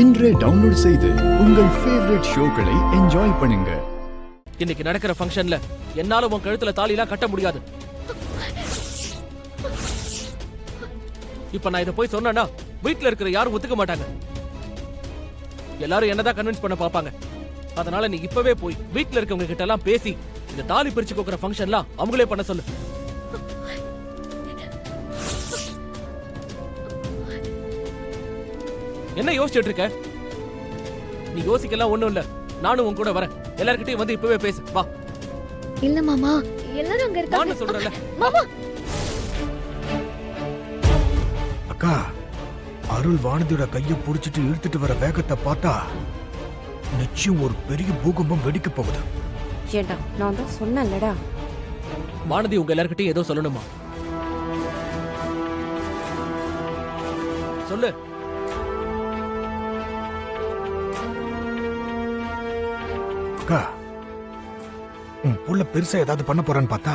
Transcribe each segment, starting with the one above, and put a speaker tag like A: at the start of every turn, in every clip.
A: இன்றே டவுன்லோட் செய்து உங்கள் ஃபேவரட் ஷோக்களை என்ஜாய் பண்ணுங்க.
B: இன்னைக்கு நடக்கிற ஃபங்க்ஷன்ல என்னால உன் கழுத்துல தாலிலாம் கட்ட முடியாது. இப்ப நான் இதை போய் சொன்னா வீட்டுல இருக்கிற யாரும் ஒத்துக்க மாட்டாங்க. எல்லாரும் என்னதான் கன்வின்ஸ் பண்ண பாப்பாங்க. அதனால நீ இப்பவே போய் வீட்டுல இருக்கவங்க கிட்ட எல்லாம் பேசி இந்த தாலி பிரிச்சு கோக்குற ஃபங்க்ஷன்லாம் அவங்களே பண்ண சொல்லு. என்ன யோசிச்சுட்டு இருக்க? நீ யோசிக்கலாம் ஒண்ணும் இல்ல. நானும் உன் கூட வரேன். எல்லார்கிட்டயும் வந்து இப்பவே பேசு. வா.
C: இல்ல மாமா, எல்லாரும் அங்க இருக்காங்க.
B: நான் சொல்றேன்ல.
C: மாமா.
D: அக்கா, அருள் வானதியோட கையை புடிச்சிட்டு இழுத்துட்டு வர வேகத்தை பார்த்தா நிச்சயம் ஒரு பெரிய பூகம்பம் வெடிக்க போகுது.
E: ஏண்டா, நான் தான் சொன்னேன்லடா.
B: வானதி உங்க எல்லார்கிட்டயும் ஏதோ சொல்லணுமா? சொல்லு.
D: அக்கா, உன் புள்ள பெருசா ஏதாவது பண்ண போறான்னு பார்த்தா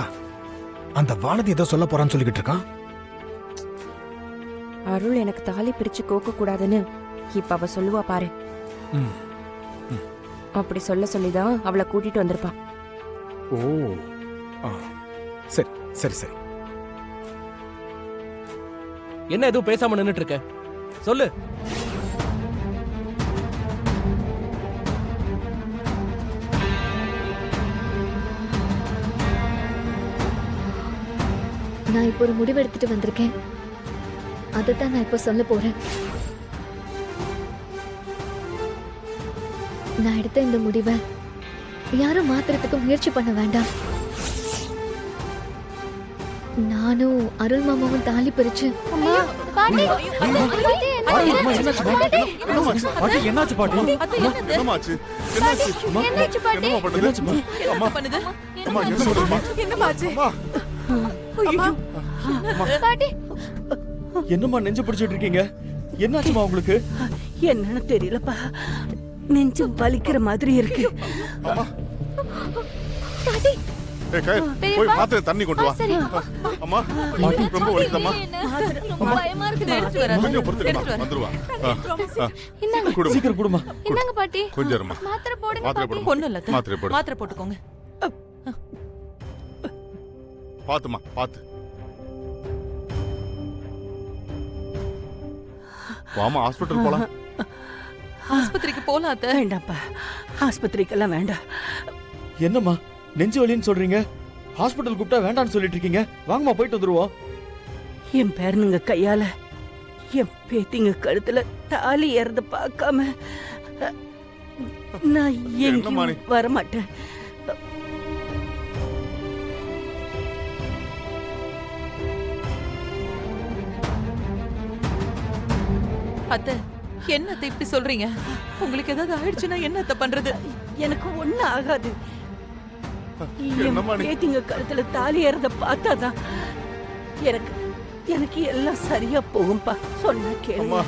D: அந்த வானதி ஏதோ சொல்ல போறான்னு சொல்லிக்கிட்டு இருக்கான்.
E: அருள் எனக்கு தாலி பிரிச்சு கோக்க கூடாதுன்னு இப்ப அவ சொல்லுவா பாரு. அப்படி சொல்லிதான் அவளை கூட்டிட்டு வந்திருப்பான்.
D: ஓ, சரி சரி சரி.
B: என்ன எதுவும் பேசாம நின்னுட்டு இருக்க? சொல்லு.
C: நான் இப்போ ஒரு முடிவு எடுத்துட்டு வந்திருக்கேன். அதைத்தான் நான் இப்போ சொல்ல போறேன். நான் எடுத்த இந்த முடிவை யாரும் மாத்துறதுக்கு முயற்சி பண்ண வேண்டாம். நானும் அருள் மாமாவும் தாலி பிரிச்சு
B: என்னாச்சு பாட்டி? என்னம்மா நெஞ்சு பிடிச்சிட்டு இருக்கீங்க? என்னாச்சுமா உங்களுக்கு?
F: என்னன்னு தெரியலப்பா, நெஞ்சு வலிக்கிற மாதிரி இருக்கு.
G: போய் மாத்திரை தண்ணி கொண்டு வா. அம்மா ரொம்ப வலிக்குதம்மா.
H: பயமா இருக்குது.
G: கொஞ்சம் பொறுத்துக்கமா வந்துருவா.
B: சீக்கிரம் குடுமா.
H: என்னங்க பாட்டி?
G: கொஞ்சம் இருமா.
H: மாத்திரை போடுங்க.
G: மாத்திரை
H: பாட்டி.
G: போடு.
H: ஒண்ணும் இல்ல.
G: மாத்திரை போடு.
H: மாத்திரை போட்டுக்கோங்க.
G: பாத்துமா பாத்து. வாமா ஹாஸ்பிடல் போலாம்.
H: ஆஸ்பத்திரிக்கு போலாம் அத்தை.
F: வேண்டாம்ப்பா, ஆஸ்பத்திரிக்கெல்லாம் வேண்டாம்.
B: என்னம்மா நெஞ்சு வலின்னு சொல்றீங்க? ஹாஸ்பிடல் கூப்பிட்டா வேண்டாம்னு சொல்லிட்டு இருக்கீங்க. வாங்கம்மா போயிட்டு வந்துருவோம்.
F: என் பேரனுங்க கையால என் பேத்திங்க கழுத்துல தாலி ஏறத பார்க்காம நான் எங்கேயும் வரமாட்டேன்.
H: அத்தை, என்னத்தை இப்படி சொல்றீங்க? உங்களுக்கு ஏதாவது ஆயிடுச்சுன்னா என்னத்த பண்றது?
F: எனக்கு ஒண்ணும் ஆகாது. என் பேத்திங்க கழுத்துல தாலி ஏறத பார்த்தாதான் எனக்கு எல்லாம் சரியா போகும்பா. சொன்ன கேளுங்க.